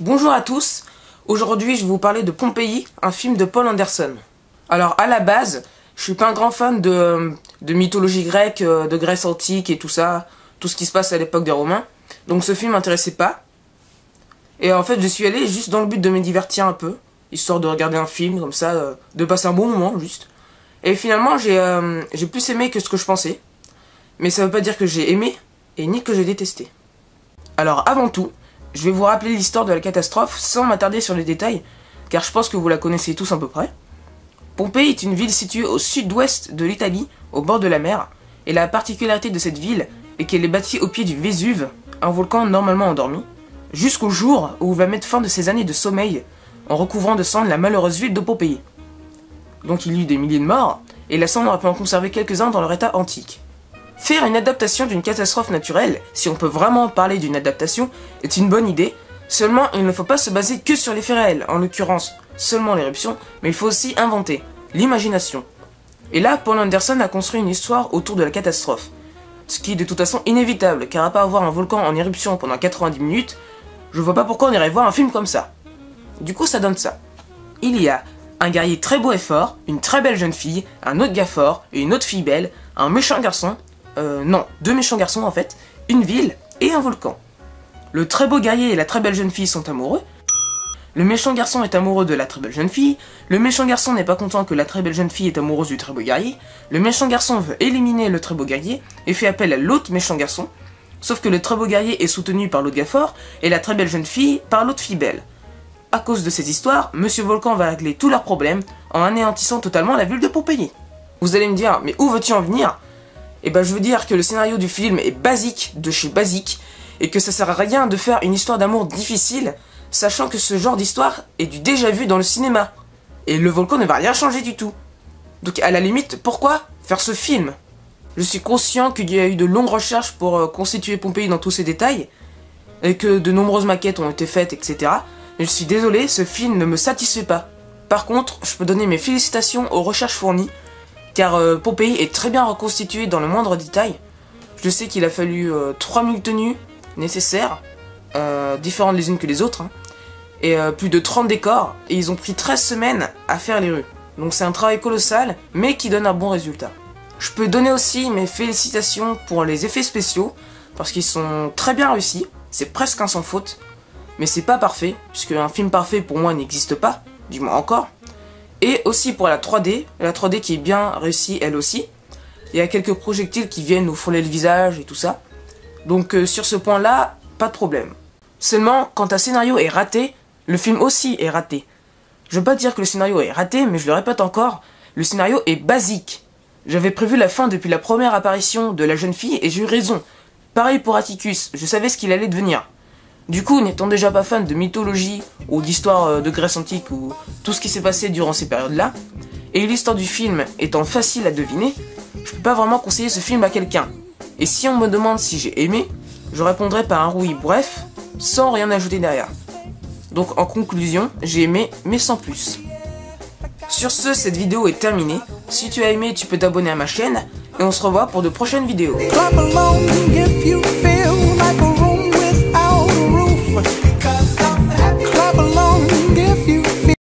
Bonjour à tous, aujourd'hui je vais vous parler de Pompéi, un film de Paul Anderson. Alors à la base, je suis pas un grand fan de mythologie grecque, de Grèce antique et tout ça, tout ce qui se passe à l'époque des Romains, donc ce film m'intéressait pas. Et en fait je suis allé juste dans le but de me divertir un peu, histoire de regarder un film comme ça, de passer un bon moment juste. Et finalement j'ai plus aimé que ce que je pensais, mais ça veut pas dire que j'ai aimé, et ni que j'ai détesté. Alors avant tout, je vais vous rappeler l'histoire de la catastrophe sans m'attarder sur les détails, car je pense que vous la connaissez tous à peu près. Pompéi est une ville située au sud-ouest de l'Italie, au bord de la mer, et la particularité de cette ville est qu'elle est bâtie au pied du Vésuve, un volcan normalement endormi, jusqu'au jour où il va mettre fin de ses années de sommeil, en recouvrant de cendres la malheureuse ville de Pompéi. Donc il y eut des milliers de morts, et la cendre a pu en conserver quelques-uns dans leur état antique. Faire une adaptation d'une catastrophe naturelle, si on peut vraiment parler d'une adaptation, est une bonne idée, seulement il ne faut pas se baser que sur les faits réels, en l'occurrence seulement l'éruption, mais il faut aussi inventer, l'imagination. Et là, Paul Anderson a construit une histoire autour de la catastrophe, ce qui est de toute façon inévitable, car à part avoir un volcan en éruption pendant 90 minutes, je vois pas pourquoi on irait voir un film comme ça. Du coup ça donne ça. Il y a un guerrier très beau et fort, une très belle jeune fille, un autre gars fort, et une autre fille belle, un méchant garçon, non, deux méchants garçons en fait, une ville et un volcan. Le très beau guerrier et la très belle jeune fille sont amoureux. Le méchant garçon est amoureux de la très belle jeune fille. Le méchant garçon n'est pas content que la très belle jeune fille est amoureuse du très beau guerrier. Le méchant garçon veut éliminer le très beau guerrier et fait appel à l'autre méchant garçon. Sauf que le très beau guerrier est soutenu par l'autre gars fort et la très belle jeune fille par l'autre fille belle. À cause de ces histoires, Monsieur Volcan va régler tous leurs problèmes en anéantissant totalement la ville de Pompéi. Vous allez me dire, mais où veux-tu en venir ? Et ben je veux dire que le scénario du film est basique de chez basique et que ça sert à rien de faire une histoire d'amour difficile, sachant que ce genre d'histoire est du déjà vu dans le cinéma. Et le volcan ne va rien changer du tout. Donc à la limite, pourquoi faire ce film ? Je suis conscient qu'il y a eu de longues recherches pour constituer Pompéi dans tous ses détails, et que de nombreuses maquettes ont été faites, etc. Mais je suis désolé, ce film ne me satisfait pas. Par contre, je peux donner mes félicitations aux recherches fournies, car Pompéi est très bien reconstitué dans le moindre détail. Je sais qu'il a fallu 3000 tenues nécessaires, différentes les unes que les autres, hein, et plus de 30 décors, et ils ont pris 13 semaines à faire les rues. Donc c'est un travail colossal, mais qui donne un bon résultat. Je peux donner aussi mes félicitations pour les effets spéciaux, parce qu'ils sont très bien réussis, c'est presque un sans faute, mais c'est pas parfait, puisque un film parfait pour moi n'existe pas, du moins encore. Et aussi pour la 3D qui est bien réussie elle aussi. Il y a quelques projectiles qui viennent nous frôler le visage et tout ça. Donc sur ce point là, pas de problème. Seulement, quand un scénario est raté, le film aussi est raté. Je veux pas dire que le scénario est raté, mais je le répète encore, le scénario est basique. J'avais prévu la fin depuis la première apparition de la jeune fille et j'ai eu raison. Pareil pour Atticus, je savais ce qu'il allait devenir. Du coup, n'étant déjà pas fan de mythologie ou d'histoire de Grèce antique ou tout ce qui s'est passé durant ces périodes-là, et l'histoire du film étant facile à deviner, je peux pas vraiment conseiller ce film à quelqu'un. Et si on me demande si j'ai aimé, je répondrai par un oui bref, sans rien ajouter derrière. Donc en conclusion, j'ai aimé, mais sans plus. Sur ce, cette vidéo est terminée. Si tu as aimé, tu peux t'abonner à ma chaîne, et on se revoit pour de prochaines vidéos.